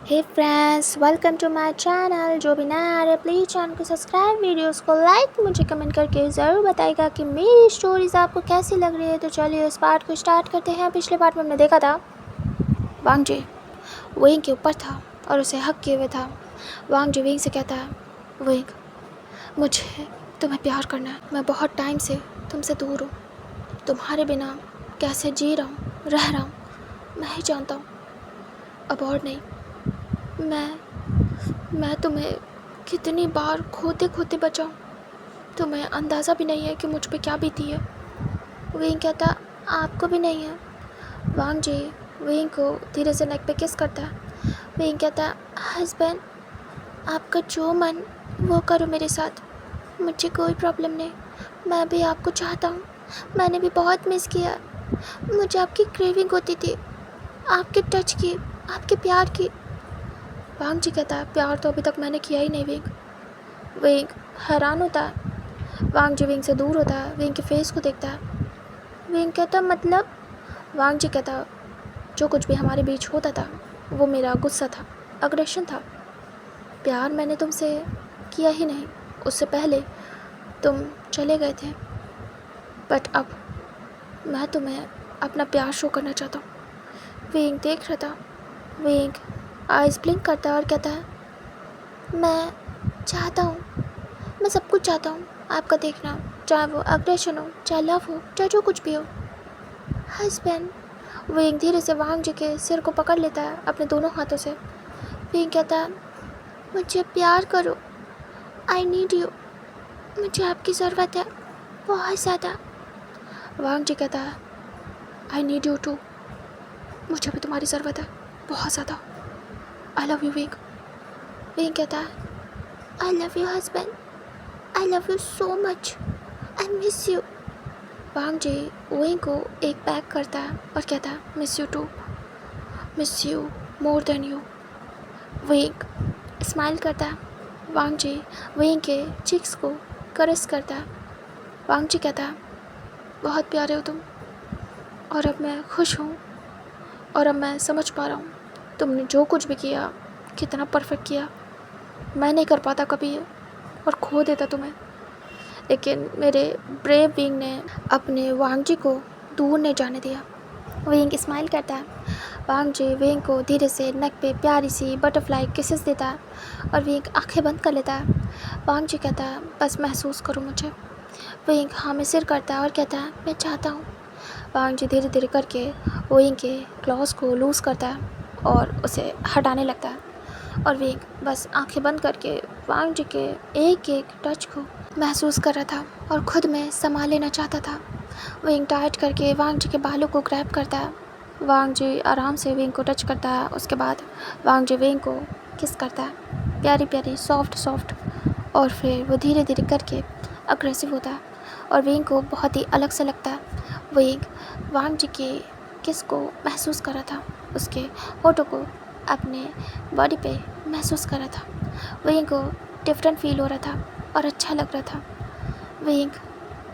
Hey friends, welcome to my channel. जो भी नया आ रहा है प्लीज़ चैनल को सब्सक्राइब, वीडियोस को लाइक, मुझे कमेंट करके ज़रूर बताइएगा कि मेरी स्टोरीज़ आपको कैसी लग रही है। तो चलिए इस पार्ट को स्टार्ट करते हैं। पिछले पार्ट में हमने देखा था वांग जी विंग के ऊपर था और उसे हक किए हुए था। वांग जी विंग से कहता है, विंग मुझे तुम्हें प्यार करना है। मैं बहुत टाइम से तुमसे दूर हूँ, तुम्हारे बिना कैसे जी रहा हूँ, रह रहा हूँ मैं ही जानता हूँ। अब और नहीं, मैं तुम्हें कितनी बार खोते खोते बचाऊं, तुम्हें अंदाज़ा भी नहीं है कि मुझ पे क्या बीती है। विंग कहता, आपको भी नहीं है। वांग जी विंग को धीरे से नेक पे किस करता है। विंग कहता, हस्बैंड आपका जो मन वो करो मेरे साथ, मुझे कोई प्रॉब्लम नहीं। मैं भी आपको चाहता हूँ, मैंने भी बहुत मिस किया। मुझे आपकी क्रेविंग होती थी, आपके टच की, आपके प्यार की। वांग जी कहता है, प्यार तो अभी तक मैंने किया ही नहीं विंग। विंग हैरान होता है। वांग जी विंग से दूर होता है, विंग के फेस को देखता है। विंग कहता, मतलब? वांग जी कहता, जो कुछ भी हमारे बीच होता था वो मेरा गुस्सा था, अग्रेशन था। प्यार मैंने तुमसे किया ही नहीं, उससे पहले तुम चले गए थे। बट अब मैं तुम्हें अपना प्यार शो करना चाहता हूँ। विंग देख रहा था। विंग आइज ब्लिंक करता है और कहता है, मैं चाहता हूँ, मैं सब कुछ चाहता हूँ आपका देखना, चाहे वो अग्रेशन हो, चाहे लव हो, चाहे जो कुछ भी हो। हस्बैंड विंग धीरे से वांग जी के सिर को पकड़ लेता है अपने दोनों हाथों से। विंग कहता है, मुझे प्यार करो, आई नीड यू, मुझे आपकी ज़रूरत है बहुत ज़्यादा। वांग जी कहता है, आई नीड यू टू, मुझे भी तुम्हारी ज़रूरत है बहुत ज़्यादा। I love you Wing. Wing कहता है, I love you husband, I love you so much, I miss you. Wang ji Wing को एक पैक करता है और कहता है, miss you too, miss you more than you. Wing smile करता है। वांग जी विंग के चिक्स को करस करता है। वांग जी कहता है, बहुत प्यारे हो तुम, और अब मैं खुश हूँ, और अब मैं समझ पा रहा हूँ तुमने जो कुछ भी किया कितना परफेक्ट किया। मैं नहीं कर पाता कभी ये, और खो देता तुम्हें, लेकिन मेरे ब्रेव विंग ने अपने वांग जी को दूर नहीं जाने दिया। विंग स्माइल करता है। वांग जी विंग को धीरे से नेक पे प्यारी सी बटरफ्लाई किसेस देता है और विंग आंखें बंद कर लेता है। वांग जी कहता है, बस महसूस करो मुझे। विंग हाँ में सिर करता है और कहता है, मैं चाहता हूँ। वांग जी धीरे धीरे करके विंग के क्लॉज को लूज़ करता है और उसे हटाने लगता है, और विंग बस आंखें बंद करके वांग जी के एक एक टच को महसूस कर रहा था और खुद में समा लेना चाहता था। विंग टाइट करके वांग जी के बालों को ग्रैब करता है। वांग जी आराम से विंग को टच करता है। उसके बाद वांग जी विंग को किस करता है, प्यारी प्यारी सॉफ्ट सॉफ्ट, और फिर वो धीरे धीरे करके अग्रेसिव होता है और विंग को बहुत ही अलग सा लगता है। विंग वांग जी के किस को महसूस कर रहा था, उसके होठों को अपने बॉडी पे महसूस कर रहा था। विंग को डिफरेंट फील हो रहा था और अच्छा लग रहा था। विंग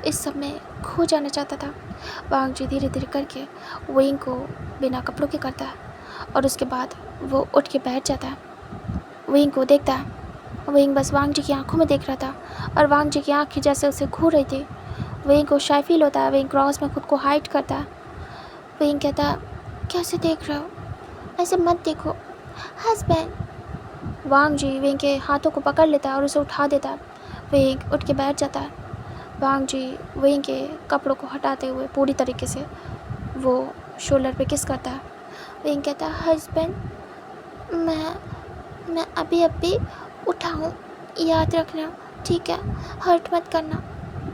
इस सब में खो जाना चाहता था। वांग जी धीरे धीरे करके विंग को बिना कपड़ों के करता है और उसके बाद वो उठ के बैठ जाता है। विंग को देखता है। विंग बस वांग जी की आंखों में देख रहा था और वांग जी की आंखें जैसे उसे घूर रही थी। विंग को शाय फील होता है। विंग क्रॉस में खुद को हाइड करता है। विंग कहता है, कैसे देख रहे हो, ऐसे मत देखो हस्बैंड। वांग जी विंग के हाथों को पकड़ लेता है और उसे उठा देता है। विंग उठ के बैठ जाता है। वांग जी विंग के कपड़ों को हटाते हुए पूरी तरीके से वो शोल्डर पे किस करता है। विंग कहता है, हस्बैंड मैं अभी अभी उठा हूँ, याद रखना, ठीक है, हर्ट मत करना।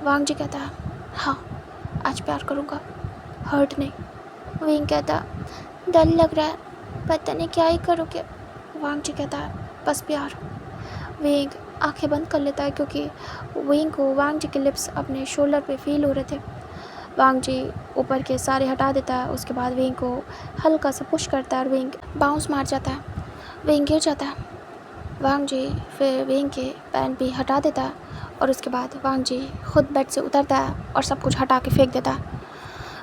वांग जी कहता है, हाँ आज प्यार करूँगा, हर्ट नहीं। विंग कहता, डर लग रहा है, पता नहीं क्या ही करोगे। वांग जी कहता है, बस प्यार। विंग आंखें बंद कर लेता है क्योंकि विंग को वांग जी के लिप्स अपने शोल्डर पे फील हो रहे थे। वांग जी ऊपर के सारे हटा देता है। उसके बाद विंग को हल्का सा पुश करता है और विंग बाउंस मार जाता है। विंग गिर जाता है। वांग जी फिर विंग के पैंट भी हटा देता है और उसके बाद वांग जी खुद बेड से उतरता है और सब कुछ हटा के फेंक देता है।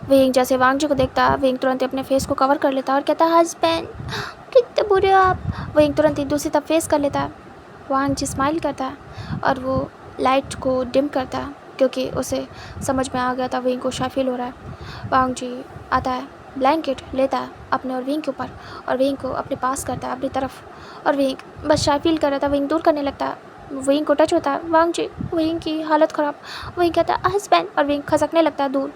विंग जैसे वांग जी को देखता है, विंग तुरंत अपने फेस को कवर कर लेता है और कहता है, हस्बैंड कितने बुरे हो आप, वेंग तुरंत ही दूसरी तरफ फेस कर लेता है। वांग जी स्माइल करता है और वो लाइट को डिम करता है क्योंकि उसे समझ में आ गया था वेंग को शाय फील हो रहा है। वांग जी आता है, ब्लैंकेट लेता है अपने और वेंग के ऊपर और वेंग को अपने पास करता है अपनी तरफ और वेंग बस शाय फील कर रहा था। वेंग दूर करने लगता है, वेंग को टच होता है। वांग जी, वेंग की हालत ख़राब। वेंग कहता है हस्बैंड और वेंग खसकने लगता है दूर।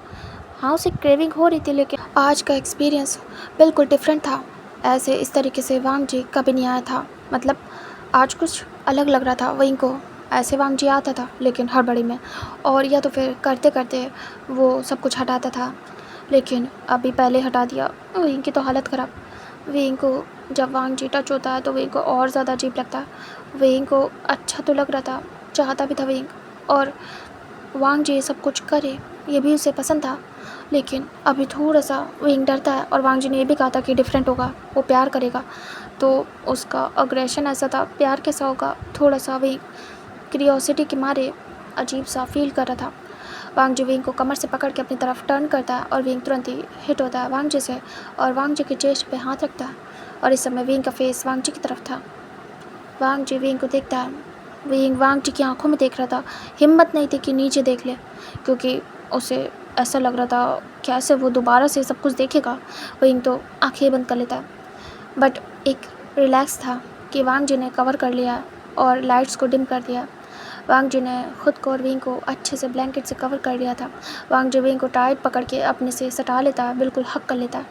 हाँ, उसे क्रेविंग हो रही थी लेकिन आज का एक्सपीरियंस बिल्कुल डिफरेंट था। ऐसे इस तरीके से वांग जी कभी नहीं आया था, मतलब आज कुछ अलग लग रहा था वेंग को। ऐसे वांग जी आता था लेकिन हड़बड़ी में, और या तो फिर करते करते वो सब कुछ हटाता था, लेकिन अभी पहले हटा दिया। वेंग की तो हालत ख़राब। वेंग को जब वांग जी टच होता है तो वेंग को और ज़्यादा अजीब लगता है। वेंग को अच्छा तो लग रहा था, चाहता भी था वेंग, और वांग जी सब कुछ करे ये भी उसे पसंद था, लेकिन अभी थोड़ा सा वेंग डरता है। और वांग जी ने ये भी कहा था कि डिफरेंट होगा, वो प्यार करेगा, तो उसका अग्रेशन ऐसा था। प्यार कैसा होगा, थोड़ा सा वेंग क्यूरियोसिटी के मारे अजीब सा फील कर रहा था। वांग जी वेंग को कमर से पकड़ के अपनी तरफ टर्न करता है और वेंग तुरंत ही हिट होता है वांग जी से और वांग जी के चेस्ट पे हाथ रखता है। और इस समय वेंग का फेस वांग जी की तरफ था। वांग जी वेंग को देखता है। वेंग वांग जी की आंखों में देख रहा था, हिम्मत नहीं थी कि नीचे देख ले, क्योंकि उसे ऐसा लग रहा था कैसे वो दोबारा से सब कुछ देखेगा। वेंग तो आंखें बंद कर लेता है, बट एक रिलैक्स था कि वांग जी ने कवर कर लिया और लाइट्स को डिम कर दिया। वांग जी ने खुद को और वेंग को अच्छे से ब्लैंकेट से कवर कर लिया था। वांग जी वेंग को टाइट पकड़ के अपने से सटा लेता है, बिल्कुल हक कर लेता है,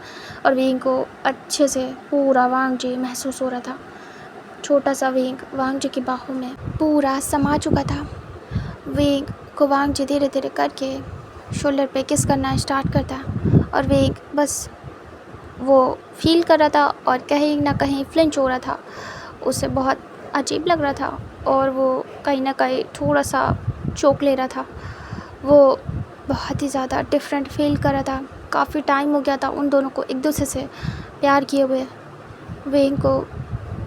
और वेंग को अच्छे से पूरा वांग जी महसूस हो रहा था। छोटा सा वेंग वांग जी की बाहों में पूरा समा चुका था। वेंग को वांग जी धीरे धीरे करके शोल्डर पे किस करना स्टार्ट करता और वेंग बस वो फील कर रहा था और कहीं ना कहीं फ्लिंच हो रहा था। उसे बहुत अजीब लग रहा था और वो कहीं ना कहीं थोड़ा सा चोक ले रहा था। वो बहुत ही ज़्यादा डिफरेंट फील कर रहा था। काफ़ी टाइम हो गया था उन दोनों को एक दूसरे से प्यार किए हुए। वेंग को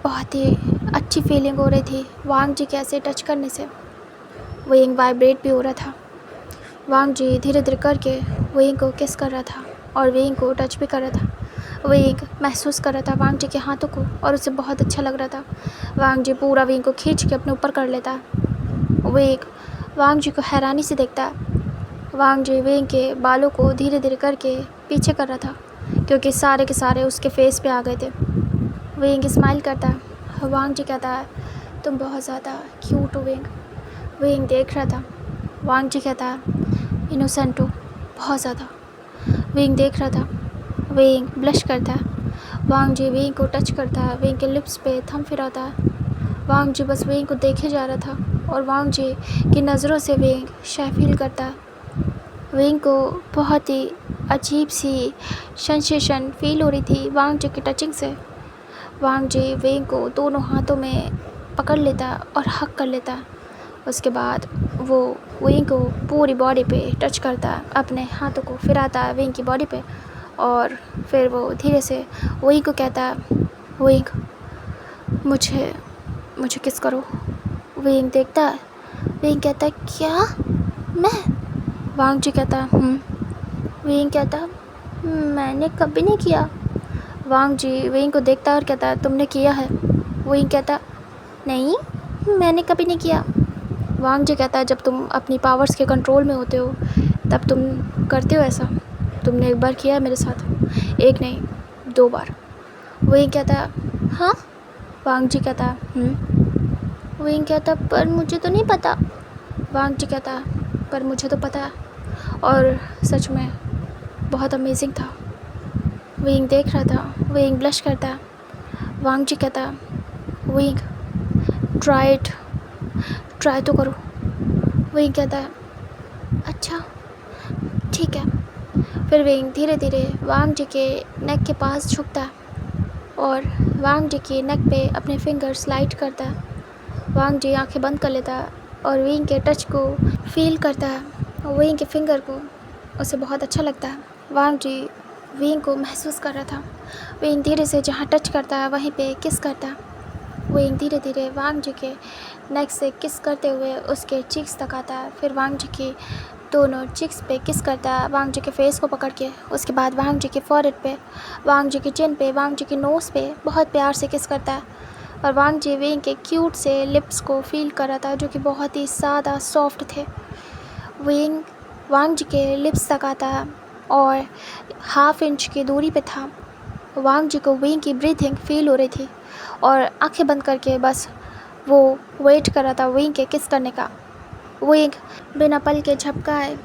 बहुत ही अच्छी फीलिंग हो रही थी वांग जी के ऐसे टच करने से। वेंग वाइब्रेट भी हो रहा था। वांग जी धीरे धीरे करके वेंग को किस कर रहा था और वेंग को टच भी कर रहा था। वेंग महसूस कर रहा था वांग जी के हाथों को और उसे बहुत अच्छा लग रहा था। वांग जी पूरा वेंग को खींच के अपने ऊपर कर लेता। वेंग वांग जी को हैरानी से देखता। वांग जी वेंग के बालों को धीरे धीरे करके पीछे कर रहा था क्योंकि सारे के सारे उसके फेस पे आ गए थे। वेंग स्माइल करता है। वांग जी कहता है तुम बहुत ज़्यादा क्यूट हो वेंग। वेंग देख रहा था। वांग जी कहता है इनोसेंट हो बहुत ज़्यादा। वेंग देख रहा था। वेंग ब्लश करता है। वांग जी वेंग को टच करता है, वेंग के लिप्स पे थंब फिराता है। वांग जी बस वेंग को देखे जा रहा था और वांग जी की नज़रों से वेंग शाय फील करता है। वेंग को बहुत ही अजीब सी सेंसेशन फील हो रही थी वांग जी की टचिंग से। वांग जी वेंग को दोनों हाथों में पकड़ लेता और हक कर लेता। उसके बाद वो वेंग को पूरी बॉडी पे टच करता है, अपने हाथों को फिराता है वेंग की बॉडी पे और फिर वो धीरे से वेंग को कहता है वेंग मुझे मुझे किस करो। वेंग देखता है। वेंग कहता है क्या मैं? वांग जी कहता है वेंग कहता है मैंने कभी नहीं किया। वांग जी वेंग को देखता और कहता है तुमने किया है। वेंग कहता नहीं, मैंने कभी नहीं किया। वांग जी कहता है जब तुम अपनी पावर्स के कंट्रोल में होते हो तब तुम करते हो ऐसा। तुमने एक बार किया है मेरे साथ, एक नहीं 2 बार। वेंग कहता है हाँ। वांग जी कहता है वेंग कहता है पर मुझे तो नहीं पता। वांग जी कहता है पर मुझे तो पता है और सच में बहुत अमेजिंग था। वेंग देख रहा था। वेंग ब्लश करता है। वांग जी कहता है वेंग ट्राई तो करो। वेंग कहता है अच्छा ठीक है। फिर वेंग धीरे धीरे वांग जी के नेक के पास झुकता है और वांग जी की नेक पे अपने फिंगर स्लाइड करता है। वांग जी आंखें बंद कर लेता है और वेंग के टच को फील करता है और वेंग के फिंगर को उसे बहुत अच्छा लगता है। वांग जी वेंग को महसूस कर रहा था। वेंग धीरे से जहाँ टच करता है वहीं पे किस करता है। वेंग धीरे धीरे वांग जी के नेक से किस करते हुए उसके चिक्स तक आता है। फिर वांग जी की दोनों चिक्स पे किस करता है वांग जी के फेस को पकड़ के। उसके बाद वांग जी के फॉरहेड पे, वांग जी की चिन पे, वांग जी की नोज़ पे बहुत प्यार से किस करता है। और वांग जी वेंग के क्यूट से लिप्स को फील कर रहा था जो कि बहुत ही सादा सॉफ्ट थे। वेंग वांग जी के लिप्स तक आता और 1/2 इंच की दूरी पे था। वांग जी को वेंग की ब्रीथिंग फील हो रही थी और आंखें बंद करके बस वो वेट कर रहा था वेंग के किस करने का। वेंग बिना पल के झपकाए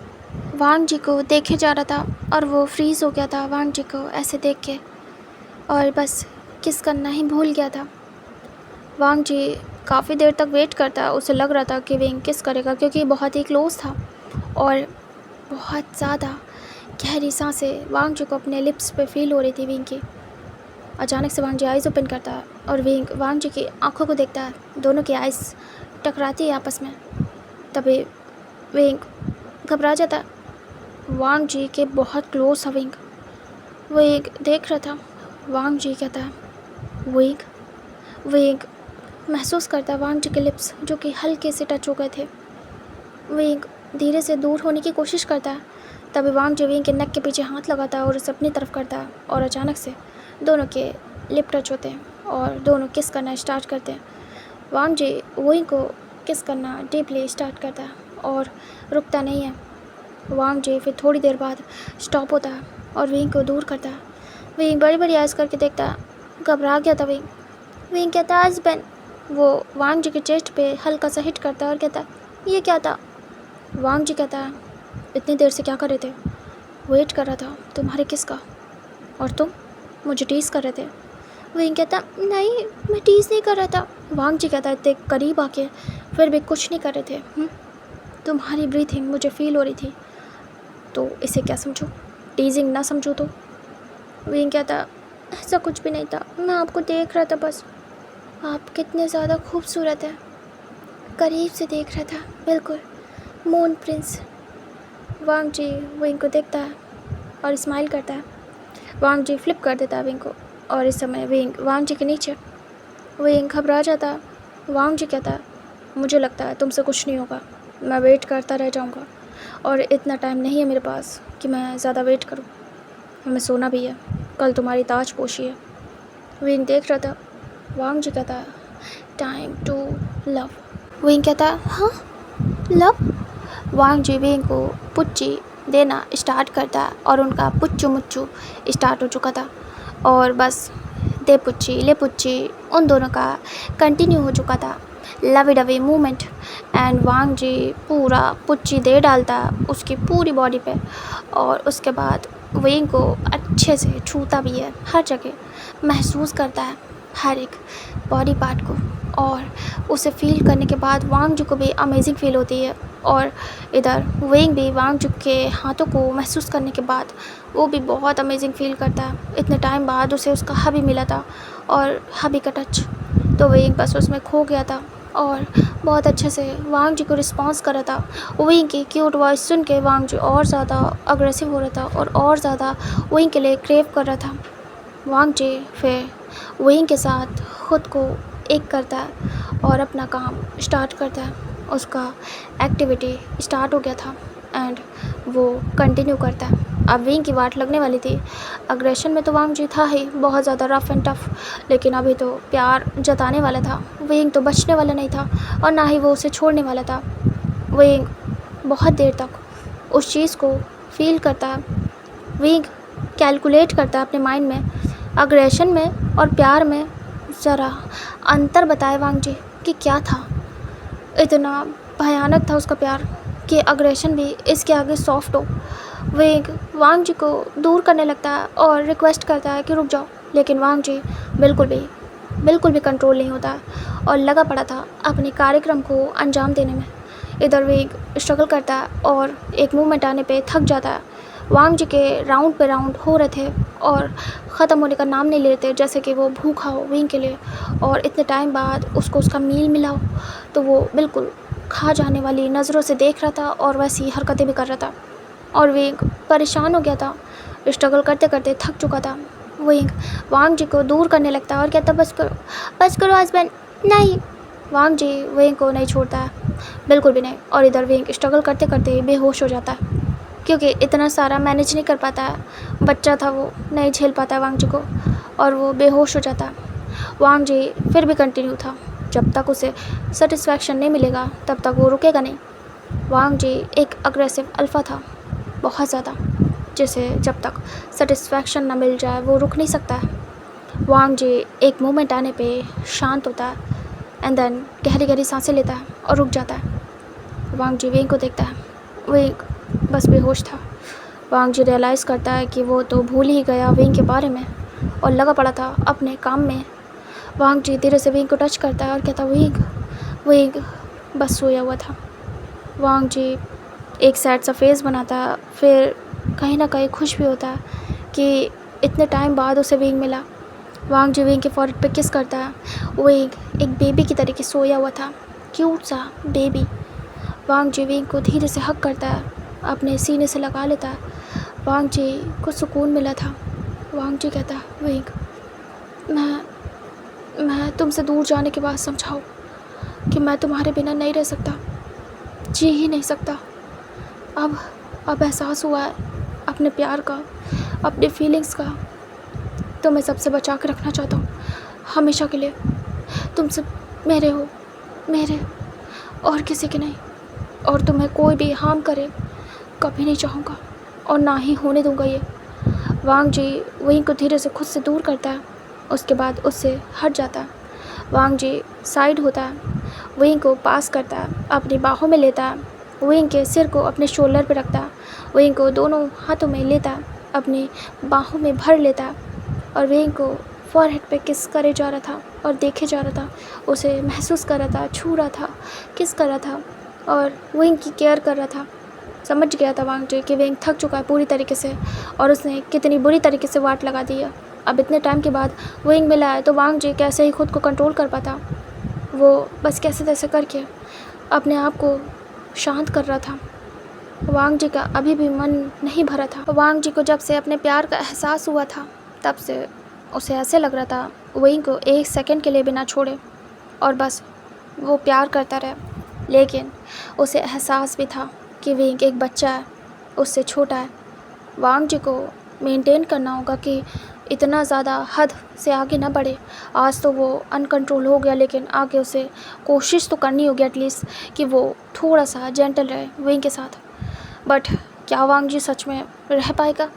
वांग जी को देखे जा रहा था और वो फ्रीज़ हो गया था वांग जी को ऐसे देख के और बस किस करना ही भूल गया था। वांग जी काफ़ी देर तक वेट करता, उसे लग रहा था कि वेंग किस करेगा क्योंकि बहुत ही क्लोज था और बहुत ज़्यादा गहरी सांसें वांग जी को अपने लिप्स पे फील हो रही थी वेंग की। अचानक से वांग जी आइज़ ओपन करता है और वेंग वांग जी की आंखों को देखता है। दोनों की आइज़ टकराती है आपस में। तभी वेंग घबरा जाता है। वांग जी के बहुत क्लोज था वेंग। वेंग देख रहा था। वांग जी कहता है वेंग। वेंग महसूस करता है वांग जी के लिप्स जो कि हल्के से टच हो गए थे। वेंग धीरे से दूर होने की कोशिश करता है। तभी वांग जी वेंग के नेक के पीछे हाथ लगाता है और उसे अपनी तरफ करता है और अचानक से दोनों के लिप टच होते हैं और दोनों किस करना स्टार्ट करते हैं। वांग जी वेंग को किस करना डीपली स्टार्ट करता है और रुकता नहीं है। वांग जी फिर थोड़ी देर बाद स्टॉप होता है और वेंग को दूर करता है। वेंग बड़ी बड़ी आइज़ करके देखता है। घबरा गया था वेंग। वेंग कहता है हस्बैंड। वो वांग जी के चेस्ट पे हल्का सा हिट करता है और कहता है ये क्या था। वांग जी कहता है इतनी देर से क्या कर रहे थे। वेट कर रहा था तुम्हारे किस का। और तुम मुझे टीज़ कर रहे थे। वेंग कहता नहीं मैं टीज़ नहीं कर रहा था। वांग जी कहता है इतने करीब आके फिर भी कुछ नहीं कर रहे थे। तुम्हारी ब्रीथिंग मुझे फील हो रही थी तो इसे क्या समझो, टीजिंग ना समझो तो। वेंग कहता ऐसा कुछ भी नहीं था, मैं आपको देख रहा था बस। आप कितने ज़्यादा खूबसूरत हैं, करीब से देख रहा था बिल्कुल मून प्रिंस। वांग जी वेंग को देखता है और स्माइल करता है। वांग जी फ्लिप कर देता है वेंग को और इस समय वेंग वांग जी के नीचे। वेंग घबरा जाता है। वांग जी कहता है मुझे लगता है तुमसे कुछ नहीं होगा, मैं वेट करता रह जाऊँगा और इतना टाइम नहीं है मेरे पास कि मैं ज़्यादा वेट करूँ। हमें सोना भी है, कल तुम्हारी ताजपोशी है। वेंग देख रहा था। वांग जी कहता है टाइम टू लव। वेंग कहता है हाँ लव। वांग जी वेंग को पुच्ची देना स्टार्ट करता है और उनका पुच्चू मुच्चू स्टार्ट हो चुका था और बस दे पुच्ची ले पुच्ची उन दोनों का कंटिन्यू हो चुका था। लवी डवी मूवमेंट एंड वांग जी पूरा पुच्ची दे डालता उसकी पूरी बॉडी पे और उसके बाद वेंग को अच्छे से छूता भी है, हर जगह महसूस करता है हर एक बॉडी पार्ट को और उसे फील करने के बाद वांग जी को भी अमेजिंग फील होती है और इधर वेंग भी वांग जी के हाथों को महसूस करने के बाद वो भी बहुत अमेजिंग फील करता है। इतने टाइम बाद उसे उसका हबी मिला था और हबी का टच तो वेंग बस उसमें खो गया था और बहुत अच्छे से वांग जी को रिस्पॉन्स कर रहा था। वेंग की क्यूट वॉइस सुन के वांग जी और ज़्यादा अग्रेसिव हो रहा था और ज़्यादा वेंग के लिए क्रेव कर रहा था। वांग जी फिर वेंग के साथ खुद को एक करता है और अपना काम स्टार्ट करता है। उसका एक्टिविटी स्टार्ट हो गया था एंड वो कंटिन्यू करता है। अब वेंग की वाट लगने वाली थी। अग्रेशन में तो वांग जी था ही बहुत ज़्यादा रफ़ एंड टफ, लेकिन अभी तो प्यार जताने वाला था। वेंग तो बचने वाला नहीं था और ना ही वो उसे छोड़ने वाला था। वेंग बहुत देर तक उस चीज़ को फील करता है। वेंग कैलकुलेट करता है अपने माइंड में अग्रेशन में और प्यार में ज़रा अंतर बताए वांग जी कि क्या था। इतना भयानक था उसका प्यार कि अग्रेशन भी इसके आगे सॉफ्ट हो। वेंग वांग जी को दूर करने लगता है और रिक्वेस्ट करता है कि रुक जाओ, लेकिन वांग जी बिल्कुल भी कंट्रोल नहीं होता है और लगा पड़ा था अपने कार्यक्रम को अंजाम देने में। इधर वेंग स्ट्रगल करता है और एक मूवमेंट आने पे थक जाता है। वांग जी के राउंड पे राउंड हो रहे थे और ख़त्म होने का नाम नहीं ले रहे थे, जैसे कि वो भूखा हो वेंग के लिए और इतने टाइम बाद उसको उसका मील मिला हो तो वो बिल्कुल खा जाने वाली नज़रों से देख रहा था और वैसी हरकतें भी कर रहा था और वेंग परेशान हो गया था। स्ट्रगल करते करते थक चुका था। वेंग वांग जी को दूर करने लगता है और कहता बस करो हस्बैंड। नहीं, वांग जी वेंग को नहीं छोड़ता है, बिल्कुल भी नहीं। और इधर वेंग स्ट्रगल करते करते बेहोश हो जाता है क्योंकि इतना सारा मैनेज नहीं कर पाता है। बच्चा था वो, नहीं झेल पाता है वांग जी को और वो बेहोश हो जाता है। वांग जी फिर भी कंटिन्यू था। जब तक उसे सेटिस्फैक्शन नहीं मिलेगा तब तक वो रुकेगा नहीं। वांग जी एक अग्रेसिव अल्फ़ा था, बहुत ज़्यादा, जिसे जब तक सेटिस्फैक्शन ना मिल जाए वो रुक नहीं सकता है। वांग जी एक मोमेंट आने पे शांत होता है एंड देन गहरी गहरी सांसें लेता है और रुक जाता है। वांग जी वेंग को देखता है। वेंग बस बेहोश था। वांग जी रियलाइज़ करता है कि वो तो भूल ही गया वेंग के बारे में और लगा पड़ा था अपने काम में। वांग जी धीरे से वेंग को टच करता है और कहता है, वेंग। वेंग बस सोया हुआ था। वांग जी एक सैड सा फेस बनाता है, फिर कहीं ना कहीं खुश भी होता है कि इतने टाइम बाद उसे वेंग मिला। वांग जी वेंग के फॉरहेड पे किस करता है। वेंग एक बेबी की तरीके सोया हुआ था, क्यूट सा बेबी। वांग जी वेंग को धीरे से हग करता है, अपने सीने से लगा लेता है। वांग जी को सुकून मिला था। वांग जी कहता है, वेंग, मैं तुमसे दूर जाने के बाद समझाऊँ कि मैं तुम्हारे बिना नहीं रह सकता, जी ही नहीं सकता। अब एहसास हुआ है अपने प्यार का, अपने फीलिंग्स का। तो मैं सबसे बचा के रखना चाहता हूँ हमेशा के लिए। तुम सब मेरे हो, मेरे, और किसी के नहीं। और तुम्हें कोई भी हार्म करे कभी नहीं चाहूँगा और ना ही होने दूँगा ये। वांग जी वेंग को धीरे से खुद से दूर करता है, उसके बाद उससे हट जाता है। वांग जी साइड होता है, वेंग को पास करता है, अपनी बाहों में लेता है, वेंग के सिर को अपने शोल्डर पर रखता है, वेंग को दोनों हाथों में लेता है, अपनी बाहों में भर लेता है और वेंग को फॉरहेड पे किस करे जा रहा था और देखे जा रहा था, उसे महसूस कर रहा था, छू रहा था, किस कर रहा था और वेंग की केयर कर रहा था। समझ गया था वांग जी कि वेंग थक चुका है पूरी तरीके से और उसने कितनी बुरी तरीके से वाट लगा दी है। अब इतने टाइम के बाद वेंग मिला है तो वांग जी कैसे ही खुद को कंट्रोल कर पाता। वो बस कैसे तैसे करके अपने आप को शांत कर रहा था। वांग जी का अभी भी मन नहीं भरा था। वांग जी को जब से अपने प्यार का एहसास हुआ था तब से उसे ऐसे लग रहा था वेंग को एक सेकंड के लिए भी ना छोड़े और बस वो प्यार करता रहे। लेकिन उसे एहसास भी था कि वेंग एक बच्चा है, उससे छोटा है। वांग जी को मेंटेन करना होगा कि इतना ज़्यादा हद से आगे ना बढ़े। आज तो वो अनकंट्रोल हो गया, लेकिन आगे उसे कोशिश तो करनी होगी एटलीस्ट कि वो थोड़ा सा जेंटल रहे वेंग के साथ। बट क्या वांग जी सच में रह पाएगा,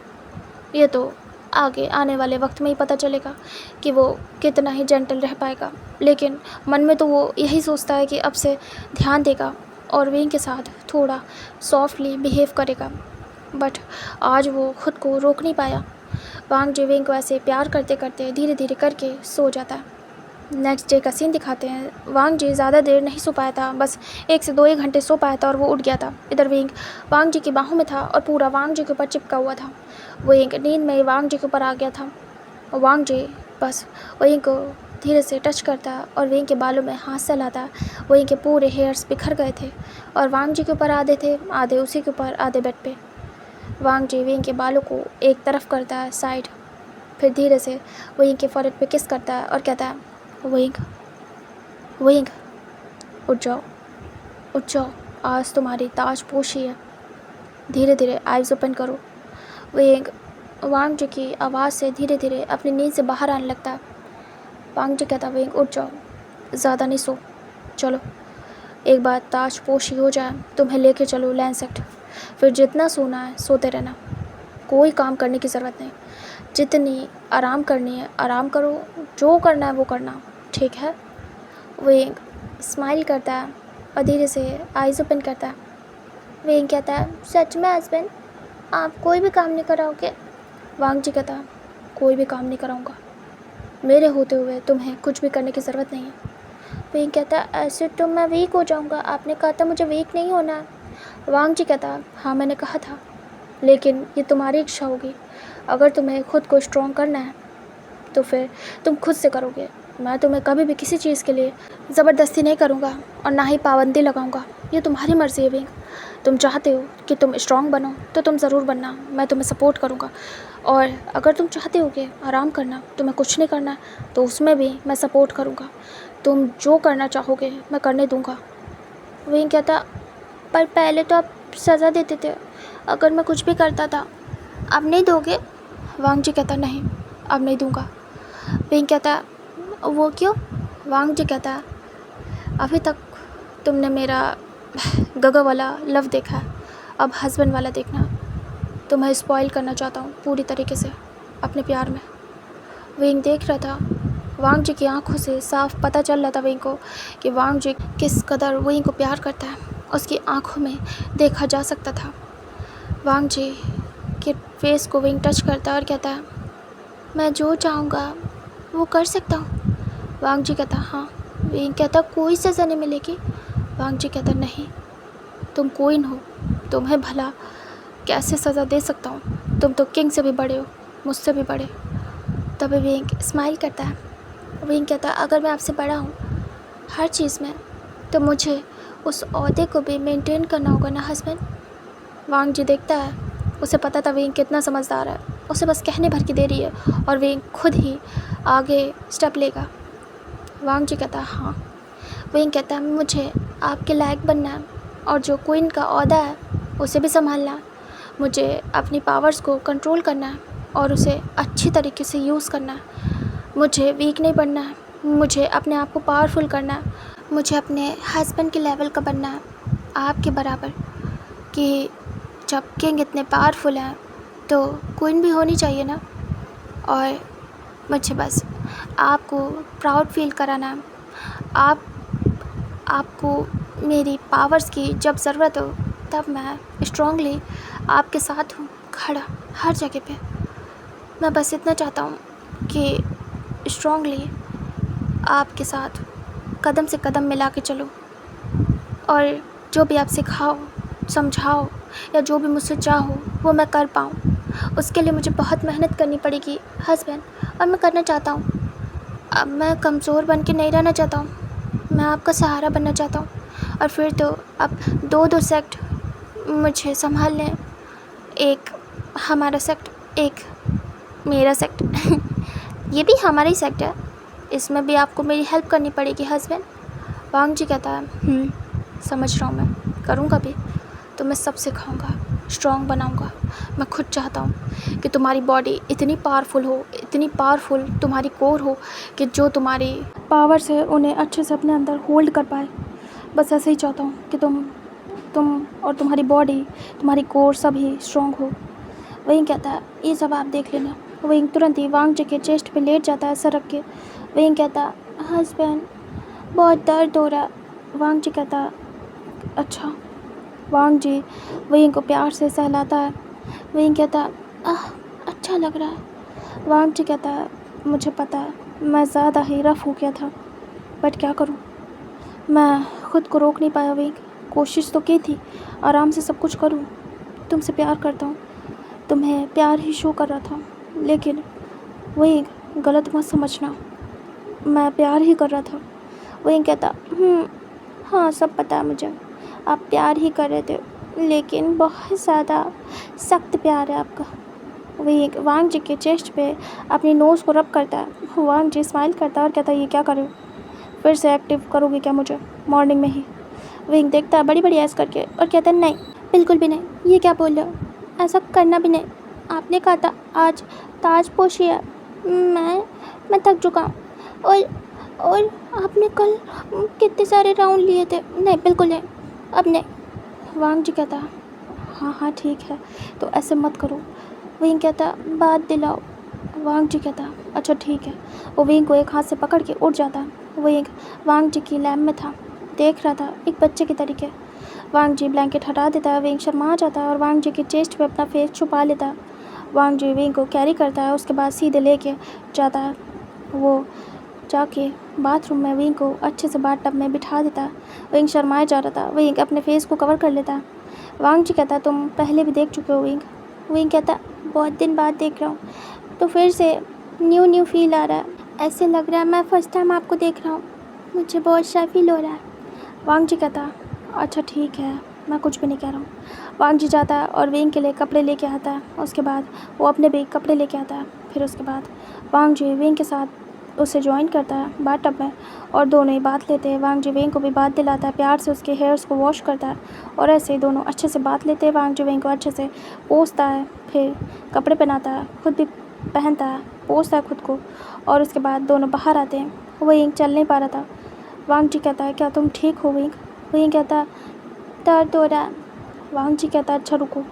ये तो आगे आने वाले वक्त में ही पता चलेगा कि वो कितना ही जेंटल रह पाएगा। लेकिन मन में तो वो यही सोचता है कि अब से ध्यान देगा और वेंग के साथ थोड़ा सॉफ्टली बिहेव करेगा। बट आज वो खुद को रोक नहीं पाया। वांग जी वेंग को ऐसे प्यार करते करते धीरे धीरे करके सो जाता है। नेक्स्ट डे का सीन दिखाते हैं। वांग जी ज़्यादा देर नहीं सो पाया था, बस 1 से 2 घंटे सो पाया था और वो उठ गया था। इधर वेंग वांग जी की बाहों में था और पूरा वांग जी के ऊपर चिपका हुआ था। वेंग नींद में वांग जी के ऊपर आ गया था और वांग जी बस वेंग को धीरे से टच करता और वेंग के बालों में हाथ से लाता। वेंग के पूरे हेयर्स बिखर गए थे और वांग जी के ऊपर आधे थे, आधे उसी के ऊपर, आधे बेड पे। वांग जी वेंग के बालों को एक तरफ करता है साइड, फिर धीरे से वेंग के फॉरहेड पे किस करता है और कहता है, वेंग, वेंग, उठ जाओ, उठ जाओ, आज तुम्हारी ताजपोशी है, धीरे धीरे आइज़ ओपन करो। वेंग वांग जी की आवाज़ से धीरे धीरे अपनी नींद से बाहर आने लगता है। वांग जी कहता, वेंग उठ जाओ, ज़्यादा नहीं सो, चलो एक बार ताजपोशी हो जाए तुम्हें लेके चलो लैंसेट, फिर जितना सोना है सोते रहना, कोई काम करने की ज़रूरत नहीं, जितनी आराम करनी है आराम करो, जो करना है वो करना, ठीक है। वेंग स्माइल करता है और धीरे से आइज़ ओपन करता है। वेंग कहता है, सच में हस्बैंड आप कोई भी काम नहीं कराओगे? वांग जी कहता है, कोई भी काम नहीं कराऊंगा, मेरे होते हुए तुम्हें कुछ भी करने की ज़रूरत नहीं है। वेंग कहता है, ऐसे तो मैं वीक हो जाऊंगा, आपने कहा था मुझे वीक नहीं होना है। वांग जी कहता है, हाँ मैंने कहा था, लेकिन ये तुम्हारी इच्छा होगी। अगर तुम्हें खुद को स्ट्रॉन्ग करना है तो फिर तुम खुद से करोगे। मैं तुम्हें कभी भी किसी चीज़ के लिए ज़बरदस्ती नहीं करूँगा और ना ही पाबंदी लगाऊँगा, ये तुम्हारी मर्ज़ी है वेंग। तुम चाहते हो कि तुम स्ट्रॉन्ग बनो तो तुम ज़रूर बनना, मैं तुम्हें सपोर्ट करूँगा। और अगर तुम चाहते हो कि आराम करना, तुम्हें कुछ नहीं करना, तो उसमें भी मैं सपोर्ट करूँगा। तुम जो करना चाहोगे मैं करने दूँगा। वेंग कहता, पर पहले तो आप सज़ा देते थे अगर मैं कुछ भी करता था, अब नहीं दोगे? वांग जी कहता, नहीं अब नहीं दूँगा। वेंग कहता, वो क्यों? वांग जी कहता है, अभी तक तुमने मेरा गगा वाला लव देखा है, अब हस्बैंड वाला देखना। तुम्हें स्पॉइल करना चाहता हूँ पूरी तरीके से अपने प्यार में। विंग देख रहा था। वांग जी की आंखों से साफ पता चल रहा था विंग को कि वांग जी किस कदर विंग को प्यार करता है। उसकी आंखों में देखा जा सकता था। वांग जी के फेस को विंग टच करता है और कहता है, मैं जो चाहूँगा वो कर सकता हूँ। वांग जी कहता, हाँ। विंग कहता, कोई सज़ा नहीं मिलेगी। वांग जी कहता, नहीं, तुम क्वीन हो, तुम्हें भला कैसे सज़ा दे सकता हूँ? तुम तो किंग से भी बड़े हो, मुझसे भी बड़े। तभी विंग स्माइल करता है। विंग कहता, अगर मैं आपसे बड़ा हूँ हर चीज़ में, तो मुझे उस ओहदे को भी मेंटेन करना होगा ना हस्बैंड। वांग जी देखता है, उसे पता था विंग कितना समझदार है, उसे बस कहने भर की देरी है और विंग खुद ही आगे स्टेप लेगा। वांग जी कहता, हाँ। विंग कहता है, मुझे आपके लायक बनना है और जो क्वीन का ओहदा है उसे भी संभालना है। मुझे अपनी पावर्स को कंट्रोल करना है और उसे अच्छी तरीके से यूज़ करना है। मुझे वीक नहीं बनना है, मुझे अपने आप को पावरफुल करना है। मुझे अपने हस्बैंड के लेवल का बनना है, आपके बराबर, कि जब किंग इतने पावरफुल हैं तो क्वीन भी होनी चाहिए ना। और मुझे बस आपको प्राउड फील कराना है। आपको मेरी पावर्स की जब ज़रूरत हो तब मैं स्ट्रांगली आपके साथ हूँ खड़ा हर जगह पे। मैं बस इतना चाहता हूँ कि स्ट्रांगली आपके साथ कदम से कदम मिला के चलो और जो भी आप सिखाओ, समझाओ या जो भी मुझसे चाहो वो मैं कर पाऊँ। उसके लिए मुझे बहुत मेहनत करनी पड़ेगी हस्बैंड, और मैं करना चाहता हूँ। अब मैं कमज़ोर बन के नहीं रहना चाहता हूँ, मैं आपका सहारा बनना चाहता हूँ। और फिर तो अब दो सेक्ट मुझे संभाल लें, एक हमारा सेक्ट, एक मेरा सेक्ट। ये भी हमारा ही सेक्ट है, इसमें भी आपको मेरी हेल्प करनी पड़ेगी हस्बैंड। वांग जी कहता है, समझ रहा हूँ, मैं करूँगा भी, तो मैं सब सिखाऊँगा, स्ट्रॉन्ग बनाऊँगा। मैं खुद चाहता हूँ कि तुम्हारी बॉडी इतनी पावरफुल हो, इतनी पावरफुल तुम्हारी कोर हो कि जो तुम्हारी पावर्स है उन्हें अच्छे से अपने अंदर होल्ड कर पाए। बस ऐसे ही चाहता हूँ कि तुम और तुम्हारी बॉडी, तुम्हारी कोर सभी स्ट्रॉन्ग हो। वहीं कहता है, ये सब आप देख लेना। वहीं तुरंत ही वांग जी के चेस्ट पे लेट जाता है सर रख के। वहीं कहता है, हस्बैंड बहुत दर्द हो रहा है। वांग जी कहता है, अच्छा। वांग जी वहीं को प्यार से सहलाता है। वहीं कहता है, अच्छा लग रहा है। वांग जी कहता है, मुझे पता है मैं ज़्यादा ही रफ़ हो गया था, बट क्या करूं, मैं ख़ुद को रोक नहीं पाया। वहीं कोशिश तो की थी आराम से सब कुछ करूं, तुमसे प्यार करता हूं, तुम्हें प्यार ही शो कर रहा था, लेकिन वही गलत मत समझना, मैं प्यार ही कर रहा था। वहीं कहता, हाँ सब पता है मुझे, आप प्यार ही कर रहे थे, लेकिन बहुत ज़्यादा सख्त प्यार है आपका। वही वांग जी के चेस्ट पे अपनी नोज़ को रब करता है। वांग जी स्माइल करता है और कहता है, ये क्या कर रहे हो, फिर से एक्टिव करोगे क्या मुझे मॉर्निंग में ही? विंग देखता है बड़ी बड़ी ऐस करके और कहता है, नहीं बिल्कुल भी नहीं, ये क्या बोल रहे हो, ऐसा करना भी नहीं। आपने कहा था आज ताजपोशी है, मैं थक चुका हूँ, और आपने कल कितने सारे राउंड लिए थे, नहीं बिल्कुल नहीं, अब नहीं। वांग जी कहता, हाँ ठीक है, तो ऐसे मत करो। विंग कहता, बात दिलाओ। वांग जी कहता, अच्छा ठीक है। वो विंग को एक हाथ से पकड़ के उठ जाता। विंग वांग जी की लैम्प में था, देख रहा था एक बच्चे के तरीके। वांग जी ब्लैंकेट हटा देता है। विंग शर्मा जाता है और वांग जी के चेस्ट पे अपना फेस छुपा लेता है। वांग जी विंग को कैरी करता है, उसके बाद सीधे लेके जाता है। वो जाके बाथरूम में विंग को अच्छे से बाथटब में बिठा देता है। विंग शर्माए जा रहा था। विंग अपने फेस को कवर कर लेता है। वांग जी कहता, तुम पहले भी देख चुके हो विंग। विंग कहता, बहुत दिन बाद देख रहा हूँ, तो फिर से न्यू फील आ रहा है, ऐसे लग रहा है मैं फर्स्ट टाइम आपको देख रहा हूँ, मुझे बहुत शाय फील हो रहा है। वांग जी कहता, अच्छा ठीक है, मैं कुछ भी नहीं कह रहा हूँ। वांग जी जाता है और विंग के लिए कपड़े लेके आता है। उसके बाद वो अपने भी कपड़े लेके आता है। फिर उसके बाद वांग जी विंग के साथ उसे ज्वाइन करता है बाथटब में और दोनों ही बात लेते हैं। वांग जी विंग को भी बात दिलाता है, प्यार से उसके हेयर्स को वॉश करता है और ऐसे दोनों अच्छे से बात लेते हैं। वांग जी विंग को अच्छे से पोंछता है, फिर कपड़े पहनाता है, खुद भी पहनता है, पोंछता है खुद को, और उसके बाद दोनों बाहर आते हैं। विंग चल नहीं पा रहा था। वांग जी कहता है, क्या तुम ठीक हो विंग? विंग कहता है, दर्द हो रहा है। वांग जी कहता है, अच्छा रुको।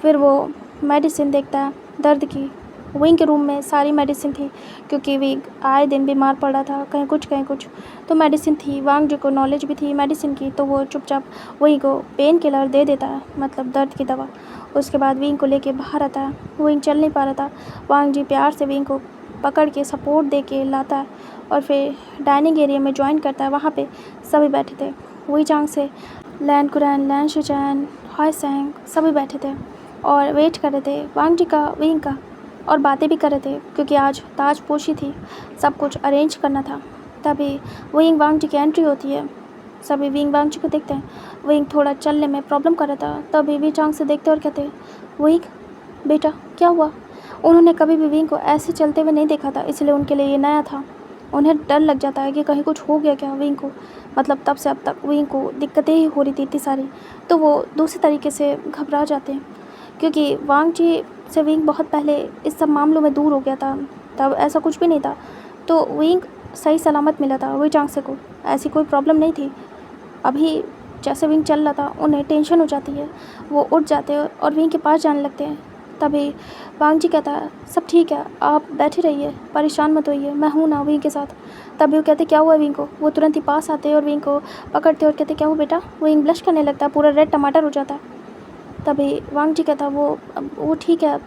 फिर वो मेडिसिन देखता है दर्द की। विंग के रूम में सारी मेडिसिन थी, क्योंकि विंग आए दिन बीमार पड़ रहा था, कहीं कुछ। तो मेडिसिन थी, वांग जी को नॉलेज भी थी मेडिसिन की, तो वो चुपचाप विंग को पेन किलर दे देता है, मतलब दर्द की दवा। उसके बाद विंग को लेके बाहर आता है। विंग चल नहीं पा रहा था। वांग जी प्यार से विंग को पकड़ के सपोर्ट दे के लाता है और फिर डाइनिंग एरिया में ज्वाइन करता है। वहाँ पे सभी बैठे थे। वही चांग से लैन कुरैन, लैन शिचैन, हाय सेंग सभी बैठे थे और वेट कर रहे थे वांग जी का, विंग का, और बातें भी कर रहे थे, क्योंकि आज ताजपोशी थी, सब कुछ अरेंज करना था। तभी विंग वांग जी की एंट्री होती है। सभी विंग वांग जी को देखते हैं। विंग थोड़ा चलने में प्रॉब्लम कर रहा था, तभी वी चांग से देखते और कहते हैं, विंग बेटा क्या हुआ? उन्होंने कभी भी विंग को ऐसे चलते हुए नहीं देखा था, इसलिए उनके लिए ये नया था। उन्हें डर लग जाता है कि कहीं कुछ हो गया क्या विंग को। मतलब तब से अब तक विंग को दिक्कतें ही हो रही थी इतनी सारी, तो वो दूसरे तरीके से घबरा जाते हैं, क्योंकि वांग जी से विंग बहुत पहले इस सब मामलों में दूर हो गया था। तब ऐसा कुछ भी नहीं था, तो विंग सही सलामत मिला था। वही चांग से को ऐसी कोई प्रॉब्लम नहीं थी। अभी जैसे विंग चल रहा था, उन्हें टेंशन हो जाती है, वो उठ जाते हैं और विंग के पास जाने लगते हैं। तभी वांग जी कहता है, सब ठीक है, आप बैठे रहिए, परेशान मत होइए, मैं हूँ ना विंग के साथ। तभी वो कहते, क्या हुआ विंग को? वो तुरंत ही पास आते हैं और विंग को पकड़ते और कहते, क्या हुआ बेटा? विंग ब्लश करने लगता है, पूरा रेड टमाटर हो जाता है। तभी वांग जी कहता, वो ठीक है।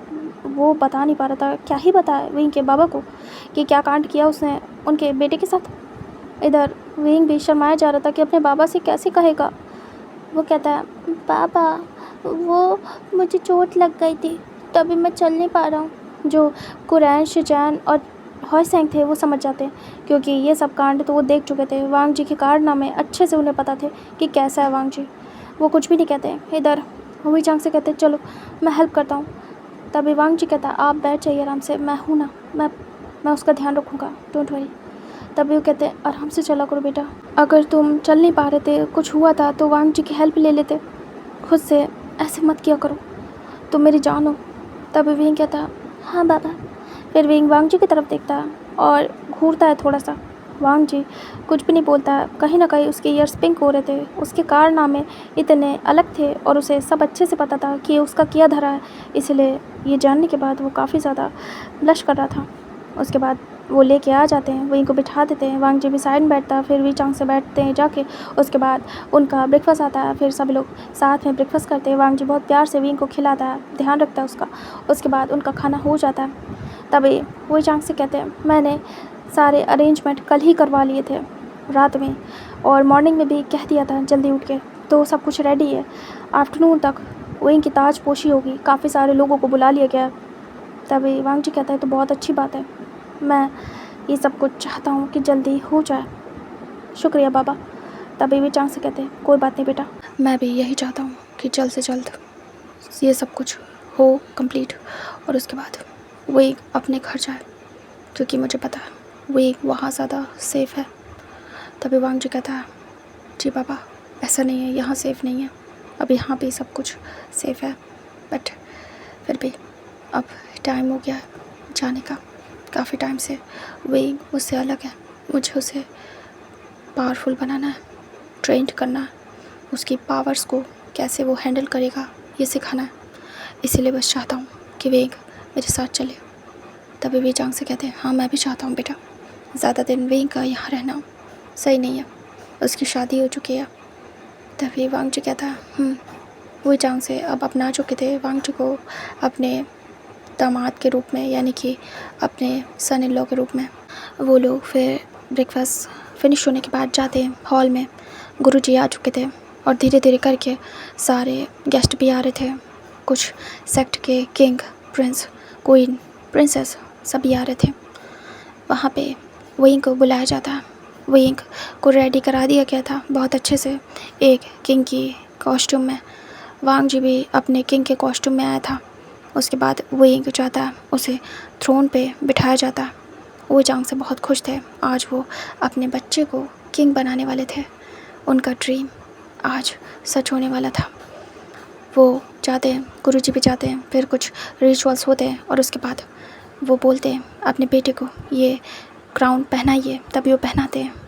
वो बता नहीं पा रहा था, क्या ही बताए विंग के बाबा को कि क्या कांड किया उसने उनके बेटे के साथ। इधर विंग भी शर्माया जा रहा था कि अपने बाबा से कैसे कहेगा। वो कहता है, पापा वो मुझे चोट लग गई थी, तभी मैं चल नहीं पा रहा हूँ। जो कुरैन, शिजैन और हॉयसेंग थे वो समझ जाते हैं, क्योंकि ये सब कांड तो वो देख चुके थे। वांग जी के कारनामे अच्छे से उन्हें पता थे कि कैसा है वांग जी। वो कुछ भी नहीं कहते। इधर हुई चांग से कहते, चलो मैं हेल्प करता हूँ। तभी वांग जी कहता, आप बैठ जाइए आराम से, मैं हूँ ना, मैं उसका ध्यान रखूँगा, डोंट वरी। तभी वो कहते हैं, आराम से चला करो बेटा, अगर तुम चल नहीं पा रहे थे, कुछ हुआ था तो वांग जी की हेल्प ले लेते, खुद से ऐसे मत किया करो, तुम मेरी जान हो। तभी विंग कहता है, हाँ बाबा। फिर विंग वांग जी की तरफ देखता है और घूरता है थोड़ा सा। वांग जी कुछ भी नहीं बोलता है। कहीं ना कहीं उसके ईयर्स पिंक हो रहे थे, उसके कारनामे इतने अलग थे और उसे सब अच्छे से पता था कि उसका किया धरा है, इसलिए ये जानने के बाद वो काफ़ी ज़्यादा ब्लश कर रहा था। उसके बाद वो लेके आ जाते हैं, विंग को बिठा देते हैं। वांग जी भी साइड में बैठता है, फिर वी चांग से बैठते हैं जाके। उसके बाद उनका ब्रेकफास्ट आता है, फिर सभी लोग साथ में ब्रेकफास्ट करते हैं। वांग जी बहुत प्यार से विंग को खिलाता है, ध्यान रखता है उसका। उसके बाद उनका खाना हो जाता है। तभी वही चांग से कहते हैं, मैंने सारे अरेंजमेंट कल ही करवा लिए थे रात में, और मॉर्निंग में भी कह दिया था जल्दी उठ के, तो सब कुछ रेडी है। आफ्टरनून तक विंग की ताजपोशी होगी, काफ़ी सारे लोगों को बुला लिया गया है। तभी वांग जी कहता है, तो बहुत अच्छी बात है, मैं ये सब कुछ चाहता हूँ कि जल्दी हो जाए, शुक्रिया बाबा। तभी वे चांग से कहते हैं, कोई बात नहीं बेटा, मैं भी यही चाहता हूँ कि जल्द से जल्द ये सब कुछ हो कंप्लीट, और उसके बाद वो अपने घर जाए, क्योंकि मुझे पता है वो वहाँ ज़्यादा सेफ़ है। तभी वांग जी कहता है, जी बाबा ऐसा नहीं है, यहाँ सेफ़ नहीं है, अब यहाँ पे सब कुछ सेफ़ है, बट फिर भी अब टाइम हो गया है जाने का। काफ़ी टाइम से विंग मुझसे अलग है, मुझे उसे पावरफुल बनाना है, ट्रेंड करना है, उसकी पावर्स को कैसे वो हैंडल करेगा ये सिखाना है। इसीलिए बस चाहता हूँ कि विंग मेरे साथ चले। तभी वी चांग से कहते हैं, हाँ मैं भी चाहता हूँ बेटा, ज़्यादा दिन विंग का यहाँ रहना सही नहीं है, उसकी शादी हो चुकी है। तभी वांग जी कहता है, वी चांग से अब अपना चुके थे वांग जी को अपने दामाद के रूप में, यानी कि अपने सन इन लॉ के रूप में। वो लोग फिर ब्रेकफास्ट फिनिश होने के बाद जाते हैं हॉल में। गुरुजी आ चुके थे और धीरे धीरे करके सारे गेस्ट भी आ रहे थे, कुछ सेक्ट के किंग, प्रिंस, क्वीन, प्रिंसेस सभी आ रहे थे। वहाँ पे विंग को बुलाया जाता है। विंग को रेडी करा दिया गया था बहुत अच्छे से, एक किंग की कॉस्ट्यूम में। वांग जी भी अपने किंग के कॉस्ट्यूम में आया था। उसके बाद विंग जाता है, उसे थ्रोन पे बिठाया जाता है। वो चांग से बहुत खुश थे, आज वो अपने बच्चे को किंग बनाने वाले थे। उनका ड्रीम आज सच होने वाला था। वो जाते हैं, गुरुजी भी जाते हैं, फिर कुछ रिचुअल्स होते हैं और उसके बाद वो बोलते हैं अपने बेटे को, ये क्राउन पहनाइए, तभी वो पहनाते हैं।